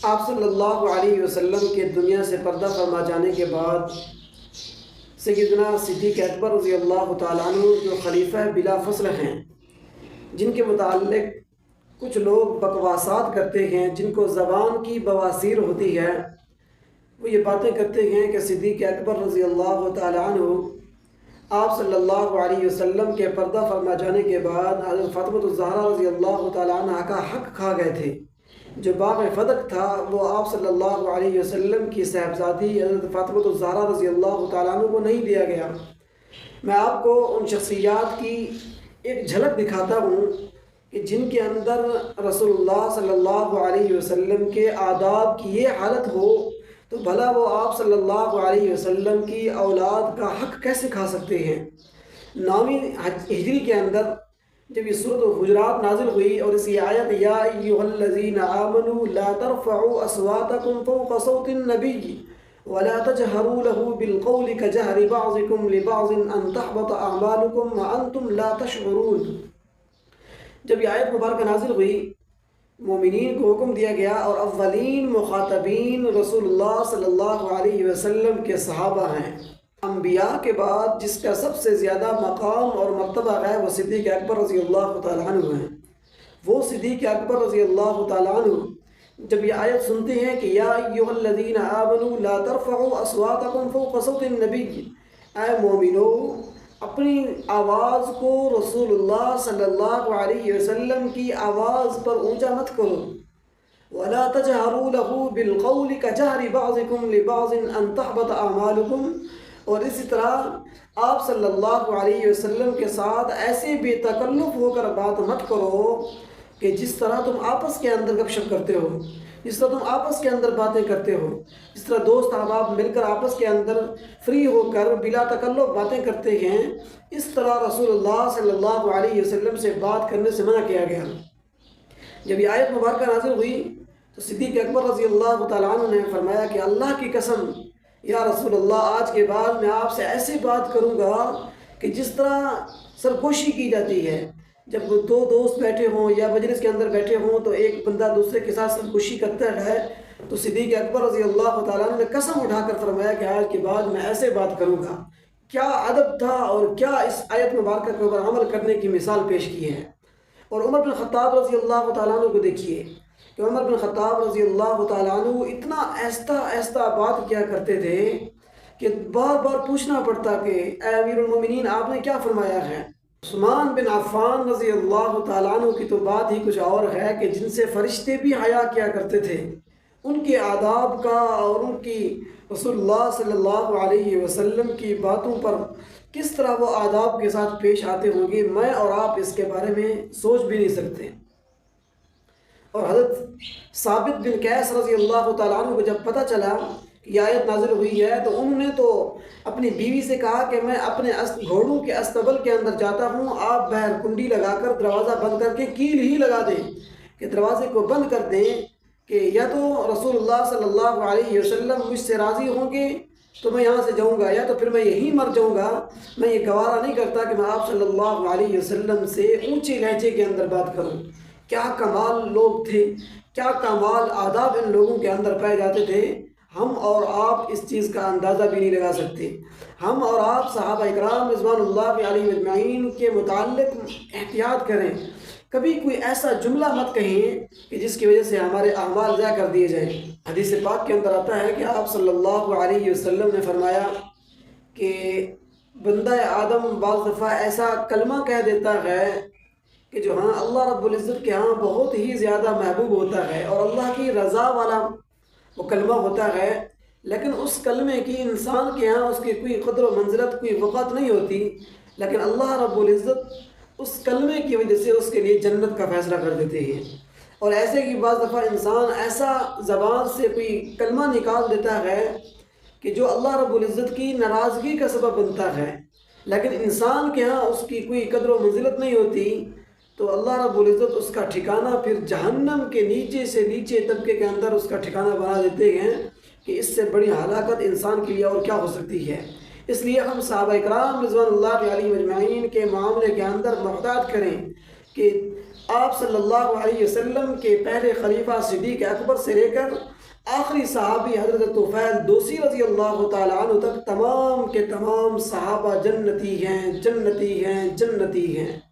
آپ صلی اللہ علیہ وسلم کے دنیا سے پردہ فرما جانے کے بعد سیدنا صدیق اکبر رضی اللہ تعالیٰ عنہ جو خلیفہ بلا فصل ہیں، جن کے متعلق کچھ لوگ بکواسات کرتے ہیں، جن کو زبان کی بواسیر ہوتی ہے، وہ یہ باتیں کرتے ہیں کہ صدیق اکبر رضی اللہ تعالیٰ عنہ آپ صلی اللہ علیہ وسلم کے پردہ فرما جانے کے بعد حضرت فاطمہ الزہرا رضی اللہ تعالیٰ عنہ کا حق کھا گئے تھے۔ جو باغ فدق تھا وہ آپ صلی اللہ علیہ وسلم کی صاحبزادی حضرت فاطمہ الزہرا رضی اللہ تعالیٰ عنہ کو نہیں دیا گیا۔ میں آپ کو ان شخصیات کی ایک جھلک دکھاتا ہوں کہ جن کے اندر رسول اللہ صلی اللہ علیہ وسلم کے آداب کی یہ حالت ہو تو بھلا وہ آپ صلی اللہ علیہ وسلم کی اولاد کا حق کیسے کھا سکتے ہیں۔ 9ویں ہجری کے اندر جب یہ سورۃ الحجرات نازل ہوئی اور اس آیت یا ایھا الذین آمنوا لا ترفعوا اصواتکم فوق صوت النبی ولا تجهروا له بالقول كجهر بعضكم لبعض ان تحبط اعمالكم وانتم لا تشعرون، جب یہ آیت مبارکہ نازل ہوئی مومنین کو حکم دیا گیا اور اولین مخاطبین رسول اللہ صلی اللہ علیہ وسلم کے صحابہ ہیں۔ انبیاء کے بعد جس کا سب سے زیادہ مقام اور مرتبہ ہے وہ صدیق اکبر رضی اللہ تعالیٰ عنہ ہیں۔ وہ صدیق اکبر رضی اللہ تعالیٰ عنہ جب یہ آیت سنتے ہیں کہ یا ایھا الذین آمنوا لا ترفعوا اصواتکم فوق صوت النبی، اے مومنو اپنی آواز کو رسول اللہ صلی اللہ علیہ وسلم کی آواز پر اونچا مت کرو، ولا تجهروا له بالقول كجهر بعضكم لبعض ان تحبط اعمالكم، اور اسی طرح آپ صلی اللہ علیہ وسلم کے ساتھ ایسے بے تکلف ہو کر بات مت کرو کہ جس طرح تم آپس کے اندر گپ شپ کرتے ہو، جس طرح تم آپس کے اندر باتیں کرتے ہو، جس طرح دوست احباب مل کر آپس کے اندر فری ہو کر بلا تکلف باتیں کرتے ہیں، اس طرح رسول اللہ صلی اللہ علیہ وسلم سے بات کرنے سے منع کیا گیا۔ جب یہ آیت مبارکہ نازل ہوئی تو صدیق اکبر رضی اللہ تعالیٰ عنہ نے فرمایا کہ اللہ کی قسم یا رسول اللہ آج کے بعد میں آپ سے ایسے بات کروں گا کہ جس طرح سرگوشی کی جاتی ہے، جب دو دوست بیٹھے ہوں یا مجلس کے اندر بیٹھے ہوں تو ایک بندہ دوسرے کے ساتھ سرگوشی کرتا ہے، تو صدیق اکبر رضی اللہ تعالیٰ عنہ نے قسم اٹھا کر فرمایا کہ آج کے بعد میں ایسے بات کروں گا۔ کیا ادب تھا اور کیا اس آیت مبارکہ کے اوپر عمل کرنے کی مثال پیش کی ہے۔ اور عمر بن خطاب رضی اللہ تعالیٰ عنہ کو دیکھیے کہ عمر بن خطاب رضی اللہ تعالیٰ عنہ اتنا آہستہ آہستہ بات کیا کرتے تھے کہ بار بار پوچھنا پڑتا کہ اے امیر المومنین آپ نے کیا فرمایا ہے۔ عثمان بن عفان رضی اللہ تعالیٰ عنہ کی تو بات ہی کچھ اور ہے کہ جن سے فرشتے بھی حیا کیا کرتے تھے، ان کے آداب کا اور ان کی رسول اللہ صلی اللہ علیہ وسلم کی باتوں پر کس طرح وہ آداب کے ساتھ پیش آتے ہوں گے، میں اور آپ اس کے بارے میں سوچ بھی نہیں سکتے۔ اور حضرت ثابت بن قیس رضی اللہ تعالیٰ عنہ کو جب پتہ چلا کہ یہ آیت نازل ہوئی ہے تو انہوں نے تو اپنی بیوی سے کہا کہ میں اپنے گھوڑوں کے استبل کے اندر جاتا ہوں، آپ باہر کنڈی لگا کر دروازہ بند کر کے کیل ہی لگا دیں کہ دروازے کو بند کر دیں کہ یا تو رسول اللہ صلی اللہ علیہ وسلم مجھ سے راضی ہوں گے تو میں یہاں سے جاؤں گا، یا تو پھر میں یہیں مر جاؤں گا۔ میں یہ گوارا نہیں کرتا کہ میں آپ صلی اللہ علیہ وسلم سے اونچے لہجے کے اندر بات کروں۔ کیا کمال لوگ تھے، کیا کمال آداب ان لوگوں کے اندر پائے جاتے تھے، ہم اور آپ اس چیز کا اندازہ بھی نہیں لگا سکتے۔ ہم اور آپ صحابہ اکرام رضوان اللہ علیہم اجمعین کے متعلق احتیاط کریں، کبھی کوئی ایسا جملہ مت کہیں کہ جس کی وجہ سے ہمارے اعمال ضائع کر دیے جائیں۔ حدیث پاک کے اندر آتا ہے کہ آپ صلی اللہ علیہ وسلم نے فرمایا کہ بندہ آدم بعض دفعہ ایسا کلمہ کہہ دیتا ہے کہ جو اللہ رب العزت کے ہاں بہت ہی زیادہ محبوب ہوتا ہے اور اللہ کی رضا والا وہ کلمہ ہوتا ہے، لیکن اس کلمے کی انسان کے ہاں اس کی کوئی قدر و منزلت، کوئی وقت نہیں ہوتی، لیکن اللہ رب العزت اس کلمے کی وجہ سے اس کے لیے جنت کا فیصلہ کر دیتے ہیں۔ اور ایسے کہ بعض دفعہ انسان ایسا زبان سے کوئی کلمہ نکال دیتا ہے کہ جو اللہ رب العزت کی ناراضگی کا سبب بنتا ہے، لیکن انسان کے ہاں اس کی کوئی قدر و منزلت نہیں ہوتی، تو اللہ رب العزت اس کا ٹھکانہ پھر جہنم کے نیچے سے نیچے طبقے کے اندر اس کا ٹھکانہ بنا دیتے ہیں کہ اس سے بڑی ہلاکت انسان کے لیے اور کیا ہو سکتی ہے۔ اس لیے ہم صحابہ اکرام رضوان اللہ علیہم اجمعین کے معاملے کے اندر محتاط کریں کہ آپ صلی اللہ علیہ وسلم کے پہلے خلیفہ صدیق اکبر سے لے کر آخری صحابی حضرت طفیل دوسی رضی اللہ تعالیٰ عنہ تک تمام کے تمام صحابہ جنتی ہیں، جنتی ہیں، جنتی ہیں۔